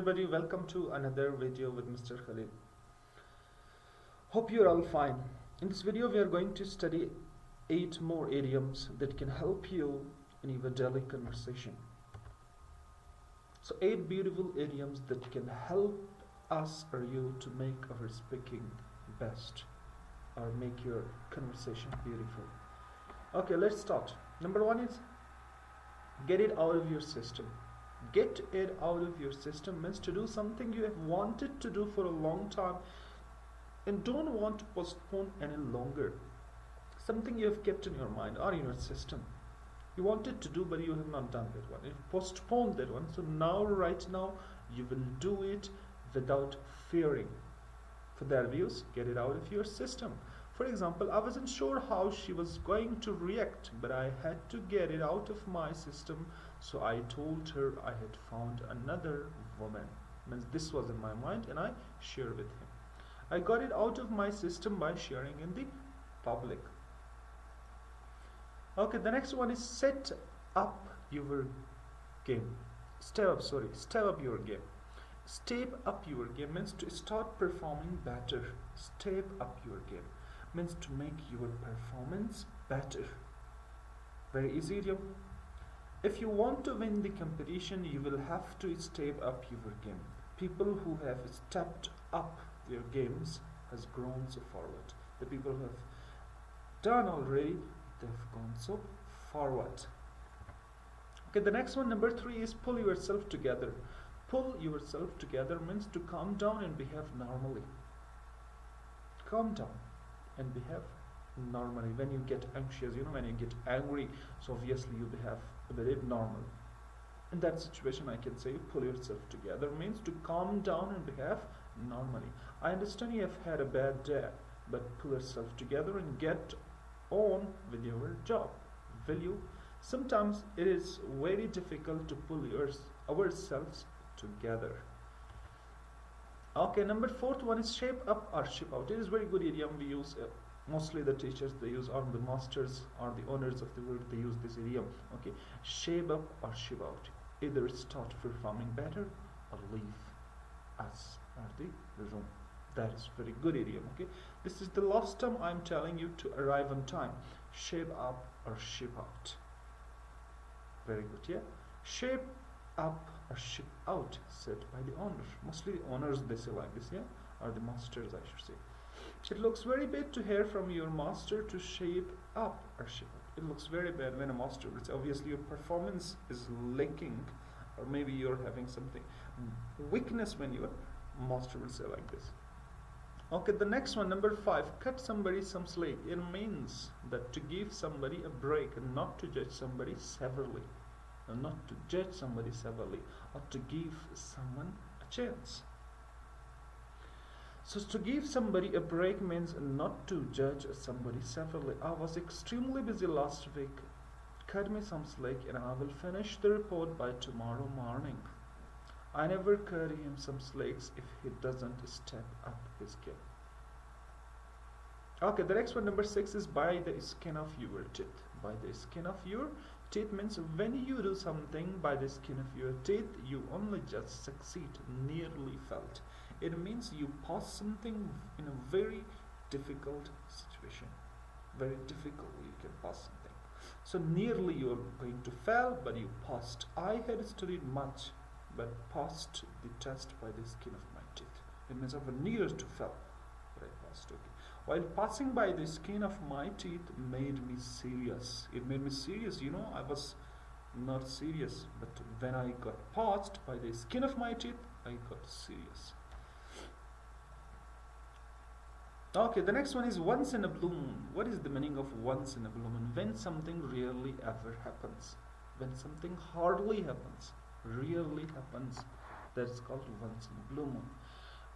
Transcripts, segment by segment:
everybody, welcome to another video with Mr. Khalil. Hope you're all fine. In this video we are going to study 8 more idioms that can help you in your daily conversation. So 8 beautiful idioms that can help us or you to make our speaking best or make your conversation beautiful. Okay, let's start. Number 1 is get it out of your system. Get it out of your system means to do something you have wanted to do for a long time and don't want to postpone any longer. Something you have kept in your mind or in your system. You wanted to do but you have not done that one. You've postponed that one. So now, right now, you will do it without fearing. For their views, get it out of your system. For example, I wasn't sure how she was going to react, but I had to get it out of my system, so I told her I had found another woman. Means this was in my mind and I shared with him. I got it out of my system by sharing in the public. Okay, the next one is set up your game. Step up your game. Step up your game means to start performing better. Step up your game means to make your performance better. Very easy idiom. If you want to win the competition, you will have to step up your game. People who have stepped up their games has grown so forward. The people who have done already, they have gone so forward. Okay, the next one, number 3, is pull yourself together. Pull yourself together means to calm down and behave normally. Calm down and behave normally. When you get anxious, when you get angry, so obviously you behave very normal. In that situation, I can say pull yourself together means to calm down and behave normally. I understand you have had a bad day, but pull yourself together and get on with your job. Will you? Sometimes it is very difficult to pull ourselves together. Okay, number 4th one is shape up or ship out. It is very good idiom we use. Mostly the teachers they use, or the masters or the owners of the world, they use this idiom. Okay, shape up or ship out. Either start performing better or leave us or the room. That is very good idiom. Okay, this is the last time I'm telling you to arrive on time. Shape up or ship out. Very good. Yeah, shape up or ship out, said by the owner. Mostly the owners they say like this, yeah, or the masters I should say. It looks very bad to hear from your master to shape up or ship out. It looks very bad when a master will say, obviously your performance is lacking, or maybe you're having something weakness when your master will say like this. Okay, the next one, number 5, cut somebody some slack. It means that to give somebody a break and not to judge somebody severely. Not to judge somebody severely, or to give someone a chance. So to give somebody a break means not to judge somebody severely. I was extremely busy last week. Cut me some slack and I will finish the report by tomorrow morning. I never cut him some slacks if he doesn't step up his game. Okay, the next one, number 6, is by the skin of your teeth. By the skin of your teeth means when you do something by the skin of your teeth, you only just succeed, nearly failed. It means you pass something in a very difficult situation. Very difficultly you can pass something. So nearly you are going to fail, but you passed. I had studied much, but passed the test by the skin of my teeth. It means I was near to fail, but I passed. Okay. While passing by the skin of my teeth made me serious. It made me serious, I was not serious, but when I got passed by the skin of my teeth, I got serious. Okay, the next one is once in a blue moon. What is the meaning of once in a blue moon? When something rarely ever happens. When something hardly happens, rarely happens, that's called once in a blue moon.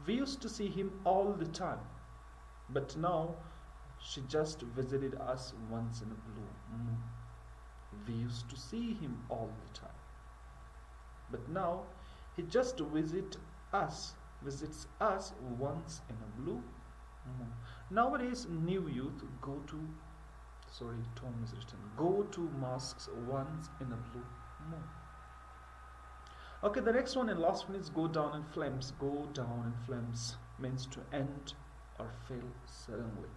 We used to see him all the time, but now she just visited us once in a blue moon. We used to see him all the time, but now he just visits us once in a blue moon. Nowadays, new youth go to mosques once in a blue moon. Okay, the next one and last one is go down in flames. Go down in flames means to end or fail suddenly.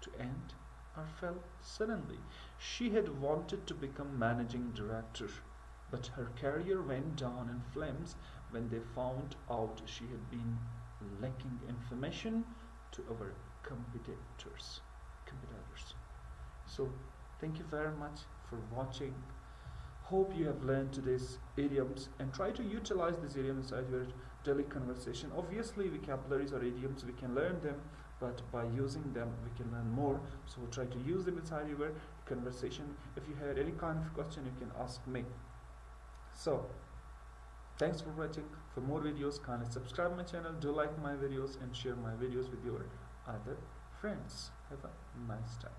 To end or fail suddenly. She had wanted to become managing director, but her career went down in flames when they found out she had been leaking information to our competitors. So, thank you very much for watching. Hope you have learned today's idioms and try to utilize this idiom inside your daily conversation. Obviously, vocabularies or idioms, we can learn them, but by using them, we can learn more. So try to use them inside your conversation. If you had any kind of question, you can ask me. So, thanks for watching. For more videos, kindly subscribe my channel, do like my videos and share my videos with your other friends. Have a nice time.